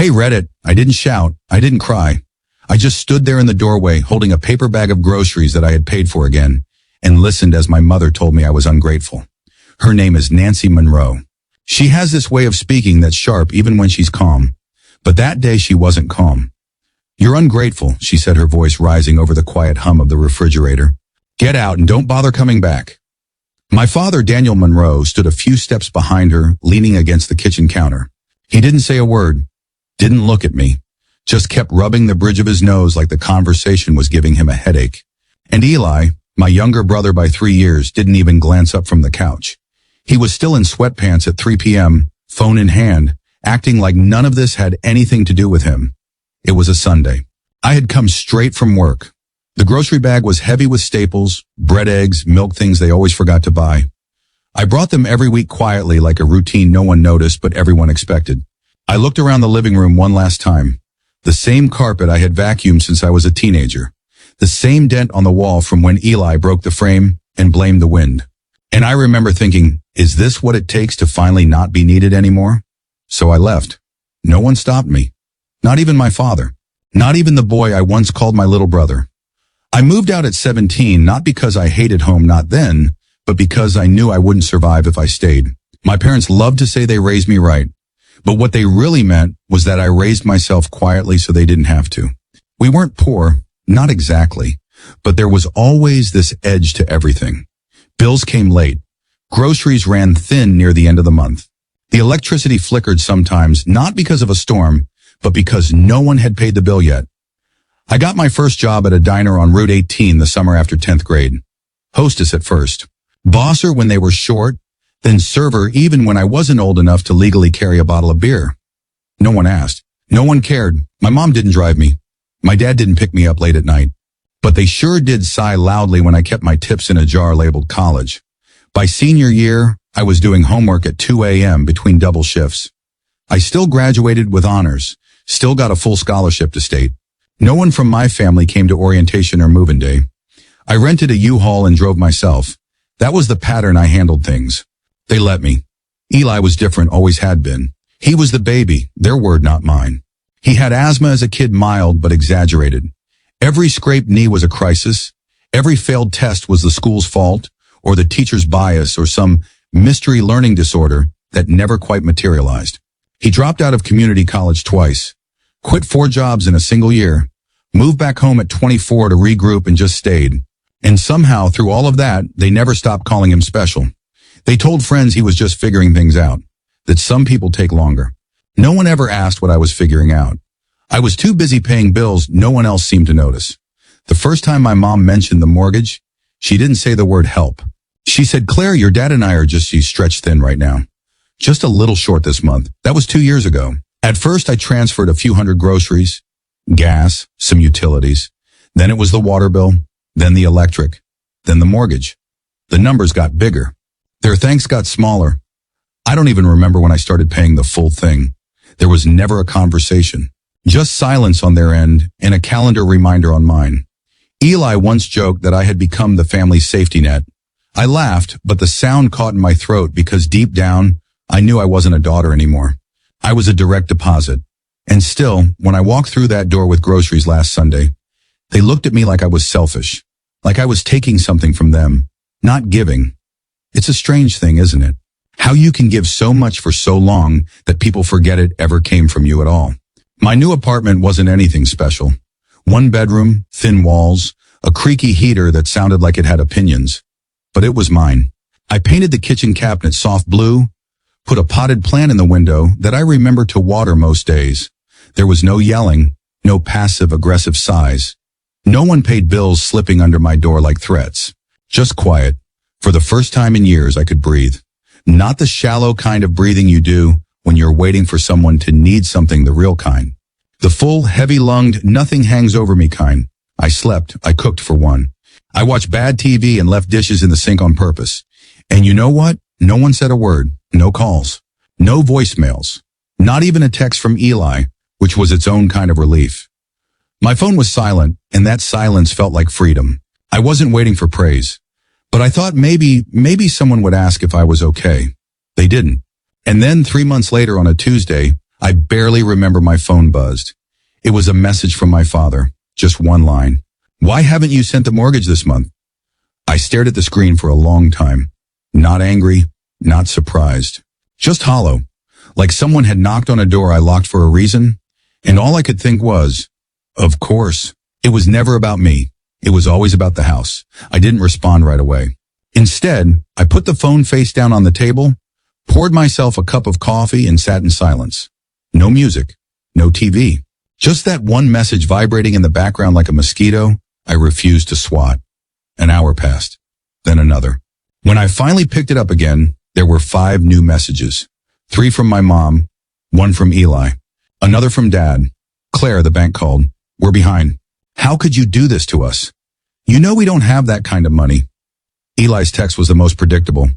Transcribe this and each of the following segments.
Hey Reddit, I didn't shout, I didn't cry. I just stood there in the doorway holding a paper bag of groceries that I had paid for again and listened as my mother told me I was ungrateful. Her name is Nancy Monroe. She has this way of speaking that's sharp even when she's calm. But that day she wasn't calm. You're ungrateful, she said, her voice rising over the quiet hum of the refrigerator. Get out and don't bother coming back. My father, Daniel Monroe, stood a few steps behind her, leaning against the kitchen counter. He didn't say a word, didn't look at me, just kept rubbing the bridge of his nose like the conversation was giving him a headache. And Eli, my younger brother by 3 years, didn't even glance up from the couch. He was still in sweatpants at 3 p.m., phone in hand, acting like none of this had anything to do with him. It was a Sunday. I had come straight from work. The grocery bag was heavy with staples, bread, eggs, milk, things they always forgot to buy. I brought them every week quietly like a routine no one noticed but everyone expected. I looked around the living room one last time. The same carpet I had vacuumed since I was a teenager. The same dent on the wall from when Eli broke the frame and blamed the wind. And I remember thinking, is this what it takes to finally not be needed anymore? So I left. No one stopped me. Not even my father. Not even the boy I once called my little brother. I moved out at 17, not because I hated home, not then, but because I knew I wouldn't survive if I stayed. My parents loved to say they raised me right, but what they really meant was that I raised myself quietly so they didn't have to. We weren't poor, not exactly, but there was always this edge to everything. Bills came late. Groceries ran thin near the end of the month. The electricity flickered sometimes, not because of a storm, but because no one had paid the bill yet. I got my first job at a diner on Route 18 the summer after 10th grade. Hostess at first. Bosser when they were short, then server even when I wasn't old enough to legally carry a bottle of beer. No one asked. No one cared. My mom didn't drive me. My dad didn't pick me up late at night. But they sure did sigh loudly when I kept my tips in a jar labeled college. By senior year, I was doing homework at 2 a.m. between double shifts. I still graduated with honors, still got a full scholarship to state. No one from my family came to orientation or move-in day. I rented a U-Haul and drove myself. That was the pattern I handled things. They let me. Eli was different, always had been. He was the baby, their word, not mine. He had asthma as a kid, mild but exaggerated. Every scraped knee was a crisis. Every failed test was the school's fault, or the teacher's bias, or some mystery learning disorder that never quite materialized. He dropped out of community college twice. Quit 4 jobs in a single year, moved back home at 24 to regroup and just stayed. And somehow, through all of that, they never stopped calling him special. They told friends he was just figuring things out, that some people take longer. No one ever asked what I was figuring out. I was too busy paying bills, no one else seemed to notice. The first time my mom mentioned the mortgage, she didn't say the word help. She said, Claire, your dad and I are just stretched thin right now. Just a little short this month. That was 2 years ago. At first, I transferred a few hundred groceries, gas, some utilities. Then it was the water bill, then the electric, then the mortgage. The numbers got bigger. Their thanks got smaller. I don't even remember when I started paying the full thing. There was never a conversation. Just silence on their end and a calendar reminder on mine. Eli once joked that I had become the family's safety net. I laughed, but the sound caught in my throat because deep down, I knew I wasn't a daughter anymore. I was a direct deposit. And still, when I walked through that door with groceries last Sunday, they looked at me like I was selfish, like I was taking something from them, not giving. It's a strange thing, isn't it? How you can give so much for so long that people forget it ever came from you at all. My new apartment wasn't anything special. 1 bedroom, thin walls, a creaky heater that sounded like it had opinions. But it was mine. I painted the kitchen cabinet soft blue, put a potted plant in the window that I remember to water most days. There was no yelling, no passive-aggressive sighs. No one paid bills slipping under my door like threats. Just quiet. For the first time in years, I could breathe. Not the shallow kind of breathing you do when you're waiting for someone to need something, the real kind. The full, heavy-lunged, nothing hangs over me kind. I slept. I cooked for one. I watched bad TV and left dishes in the sink on purpose. And you know what? No one said a word. No calls. No voicemails. Not even a text from Eli, which was its own kind of relief. My phone was silent, and that silence felt like freedom. I wasn't waiting for praise. But I thought maybe someone would ask if I was okay. They didn't. And then 3 months later on a Tuesday, I barely remember my phone buzzed. It was a message from my father, just one line. Why haven't you sent the mortgage this month? I stared at the screen for a long time. Not angry, not surprised. Just hollow. Like someone had knocked on a door I locked for a reason. And all I could think was, of course. It was never about me. It was always about the house. I didn't respond right away. Instead, I put the phone face down on the table, poured myself a cup of coffee and sat in silence. No music, no TV. Just that one message vibrating in the background like a mosquito I refused to swat. An hour passed, then another. When I finally picked it up again, there were 5 new messages. 3 from my mom, 1 from Eli, another from Dad. Claire, the bank called. We're behind. How could you do this to us? You know we don't have that kind of money. Eli's text was the most predictable.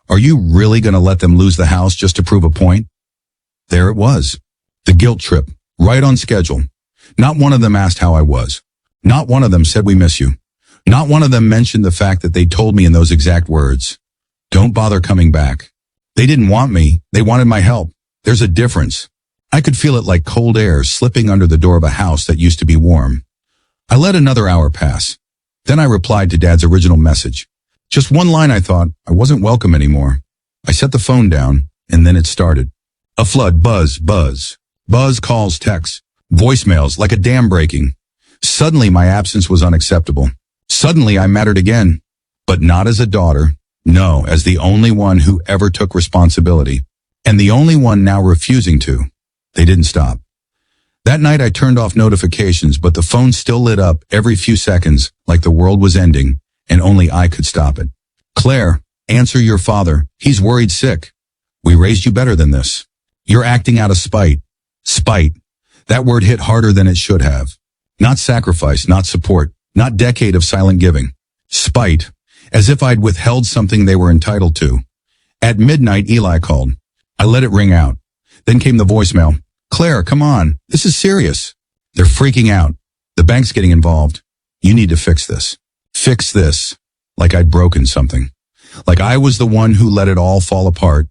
Are you really going to let them lose the house just to prove a point? There it was. The guilt trip, right on schedule. Not one of them asked how I was. Not one of them said we miss you. Not one of them mentioned the fact that they told me in those exact words. Don't bother coming back. They didn't want me. They wanted my help. There's a difference. I could feel it like cold air slipping under the door of a house that used to be warm. I let another hour pass. Then I replied to Dad's original message. Just one line. I thought I wasn't welcome anymore. I set the phone down, and then it started. A flood, buzz, buzz. Buzz, calls, texts, voicemails, like a dam breaking. Suddenly my absence was unacceptable. Suddenly I mattered again. But not as a daughter. No, as the only one who ever took responsibility. And the only one now refusing to. They didn't stop. That night I turned off notifications, but the phone still lit up every few seconds, like the world was ending, and only I could stop it. Claire, answer your father. He's worried sick. We raised you better than this. You're acting out of spite. Spite. That word hit harder than it should have. Not sacrifice, not support, not decade of silent giving. Spite. As if I'd withheld something they were entitled to. At midnight, Eli called. I let it ring out. Then came the voicemail. Claire, come on. This is serious. They're freaking out. The bank's getting involved. You need to fix this. Fix this. Like I'd broken something. Like I was the one who let it all fall apart.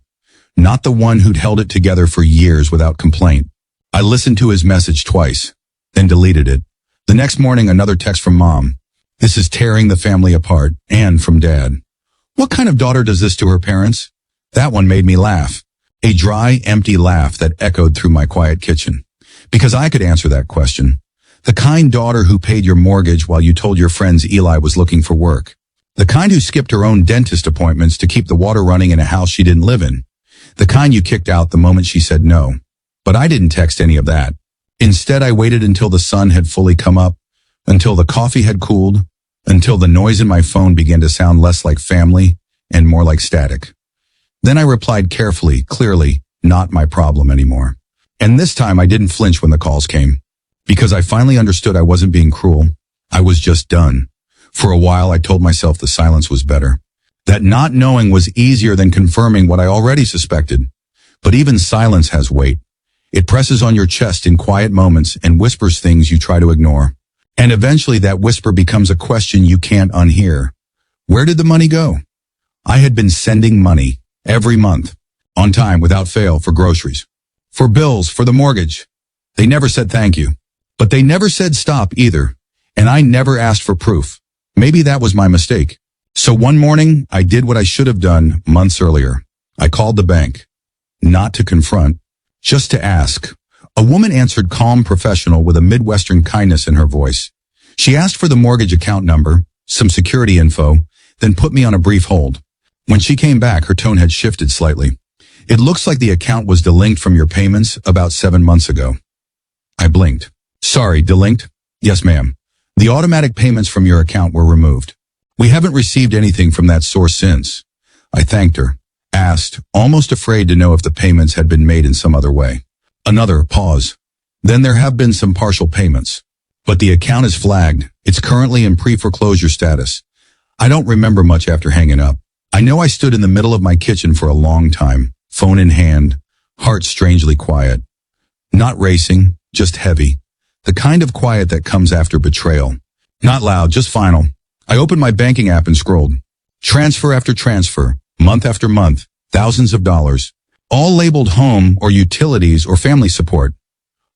Not the one who'd held it together for years without complaint. I listened to his message twice, then deleted it. The next morning, another text from Mom. This is tearing the family apart, and from Dad. What kind of daughter does this to her parents? That one made me laugh. A dry, empty laugh that echoed through my quiet kitchen. Because I could answer that question. The kind daughter who paid your mortgage while you told your friends Eli was looking for work. The kind who skipped her own dentist appointments to keep the water running in a house she didn't live in. The kind you kicked out the moment she said no. But I didn't text any of that. Instead, I waited until the sun had fully come up, until the coffee had cooled, until the noise in my phone began to sound less like family and more like static. Then I replied carefully, clearly, not my problem anymore. And this time I didn't flinch when the calls came. Because I finally understood I wasn't being cruel. I was just done. For a while I told myself the silence was better. That not knowing was easier than confirming what I already suspected. But even silence has weight. It presses on your chest in quiet moments and whispers things you try to ignore. And eventually that whisper becomes a question you can't unhear. Where did the money go? I had been sending money every month, on time, without fail, for groceries, for bills, for the mortgage. They never said thank you. But they never said stop either. And I never asked for proof. Maybe that was my mistake. So one morning, I did what I should have done months earlier. I called the bank. Not to confront, just to ask. A woman answered, calm, professional, with a Midwestern kindness in her voice. She asked for the mortgage account number, some security info, then put me on a brief hold. When she came back, her tone had shifted slightly. It looks like the account was delinked from your payments about 7 months ago. I blinked. Sorry, delinked? Yes, ma'am. The automatic payments from your account were removed. We haven't received anything from that source since. I thanked her, asked, almost afraid to know if the payments had been made in some other way. Another pause. Then there have been some partial payments. But the account is flagged. It's currently in pre-foreclosure status. I don't remember much after hanging up. I know I stood in the middle of my kitchen for a long time, phone in hand, heart strangely quiet. Not racing, just heavy. The kind of quiet that comes after betrayal. Not loud, just final. I opened my banking app and scrolled. Transfer after transfer, month after month, thousands of dollars. all labeled home or utilities or family support.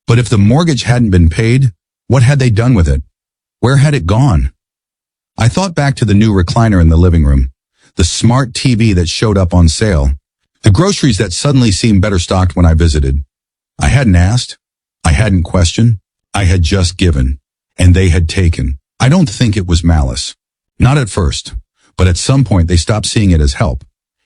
But if the mortgage hadn't been paid, what had they done with it? Where had it gone? I thought back to the new recliner in the living room, the smart TV that showed up on sale, the groceries that suddenly seemed better stocked when I visited. I hadn't asked. I hadn't questioned. I had just given, and they had taken. I don't think it was malice. Not at first, but at some point they stopped seeing it as help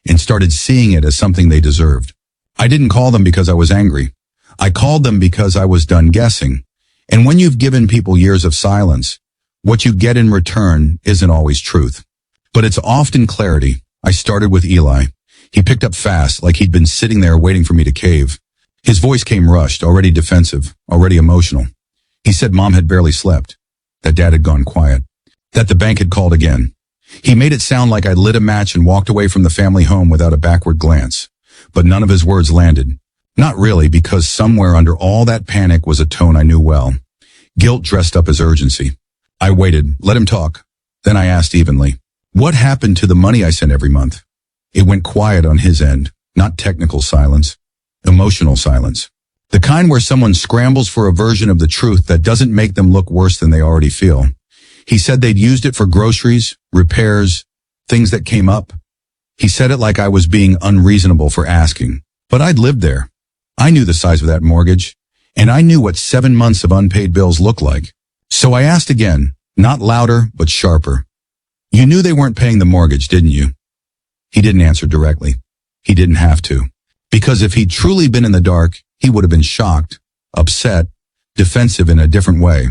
and started seeing it as something they deserved. I didn't call them because I was angry. I called them because I was done guessing. And when you've given people years of silence, what you get in return isn't always truth. But it's often clarity. I started with Eli. He picked up fast, like he'd been sitting there waiting for me to cave. His voice came rushed, already defensive, already emotional. He said Mom had barely slept, that Dad had gone quiet, that the bank had called again. He made it sound like I'd lit a match and walked away from the family home without a backward glance. But none of his words landed. Not really, because somewhere under all that panic was a tone I knew well. Guilt dressed up as urgency. I waited, let him talk. Then I asked evenly, what happened to the money I sent every month? It went quiet on his end, not technical silence, emotional silence. The kind where someone scrambles for a version of the truth that doesn't make them look worse than they already feel. He said they'd used it for groceries, repairs, things that came up. He said it like I was being unreasonable for asking. But I'd lived there. I knew the size of that mortgage, and I knew what 7 months of unpaid bills looked like. So I asked again, not louder, but sharper. You knew they weren't paying the mortgage, didn't you? He didn't answer directly. He didn't have to. Because if he'd truly been in the dark, he would have been shocked, upset, defensive in a different way.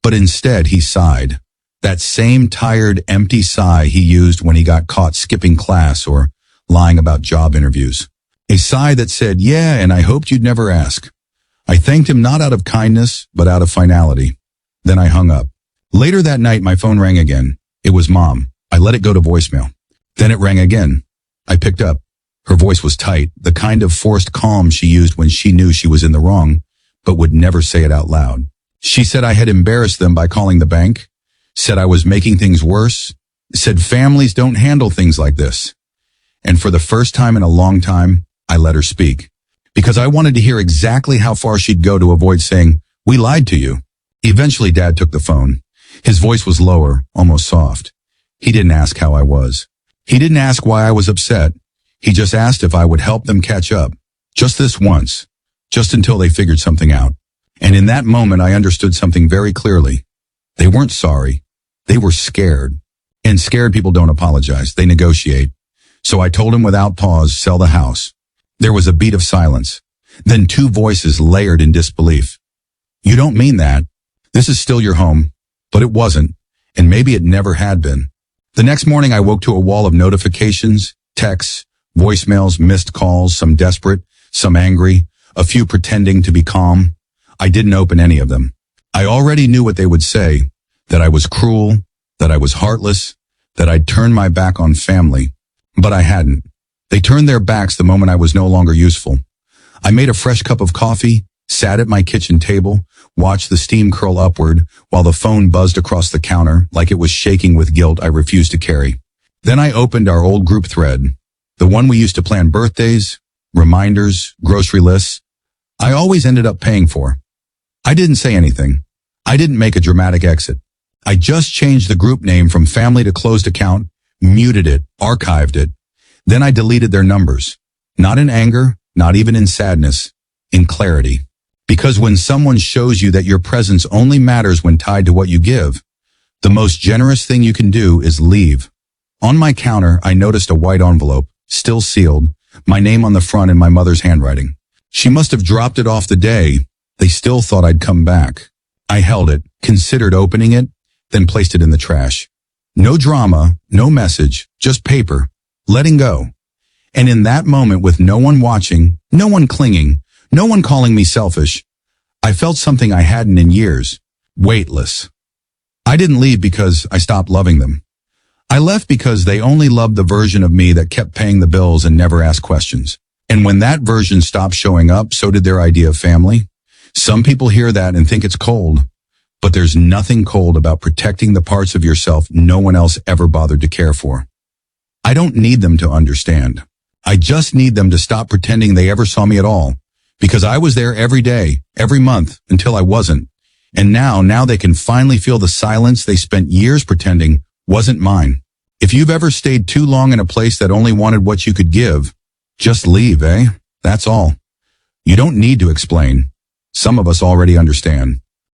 But instead, he sighed. That same tired, empty sigh he used when he got caught skipping class or lying about job interviews. A sigh that said, yeah, and I hoped you'd never ask. I thanked him not out of kindness, but out of finality. Then I hung up. Later that night, my phone rang again. It was Mom. I let it go to voicemail. Then it rang again. I picked up. Her voice was tight, the kind of forced calm she used when she knew she was in the wrong, but would never say it out loud. She said I had embarrassed them by calling the bank, said I was making things worse, said families don't handle things like this. And for the first time in a long time, I let her speak. Because I wanted to hear exactly how far she'd go to avoid saying, we lied to you. Eventually, Dad took the phone. His voice was lower, almost soft. He didn't ask how I was. He didn't ask why I was upset. He just asked if I would help them catch up. Just this once. Just until they figured something out. And in that moment, I understood something very clearly. They weren't sorry. They were scared. And scared people don't apologize. They negotiate. So I told him without pause, sell the house. There was a beat of silence. Then 2 voices layered in disbelief. You don't mean that. This is still your home. But it wasn't. And maybe it never had been. The next morning, I woke to a wall of notifications, texts, voicemails, missed calls, some desperate, some angry, a few pretending to be calm. I didn't open any of them. I already knew what they would say, that I was cruel, that I was heartless, that I'd turned my back on family. But I hadn't. They turned their backs the moment I was no longer useful. I made a fresh cup of coffee, sat at my kitchen table, watched the steam curl upward while the phone buzzed across the counter like it was shaking with guilt I refused to carry. Then I opened our old group thread, the one we used to plan birthdays, reminders, grocery lists. I always ended up paying for. I didn't say anything. I didn't make a dramatic exit. I just changed the group name from family to closed account, muted it, archived it. Then I deleted their numbers. Not in anger, not even in sadness, in clarity. Because when someone shows you that your presence only matters when tied to what you give, the most generous thing you can do is leave. On my counter, I noticed a white envelope, still sealed, my name on the front in my mother's handwriting. She must have dropped it off the day they still thought I'd come back. I held it, considered opening it, then placed it in the trash. No drama, no message, just paper, letting go. And in that moment, with no one watching, no one clinging, no one calling me selfish, I felt something I hadn't in years, weightless. I didn't leave because I stopped loving them. I left because they only loved the version of me that kept paying the bills and never asked questions. And when that version stopped showing up, so did their idea of family. Some people hear that and think it's cold, but there's nothing cold about protecting the parts of yourself no one else ever bothered to care for. I don't need them to understand. I just need them to stop pretending they ever saw me at all, because I was there every day, every month, until I wasn't. And now they can finally feel the silence they spent years pretending wasn't mine. If you've ever stayed too long in a place that only wanted what you could give, just leave, eh? That's all. You don't need to explain. Some of us already understand.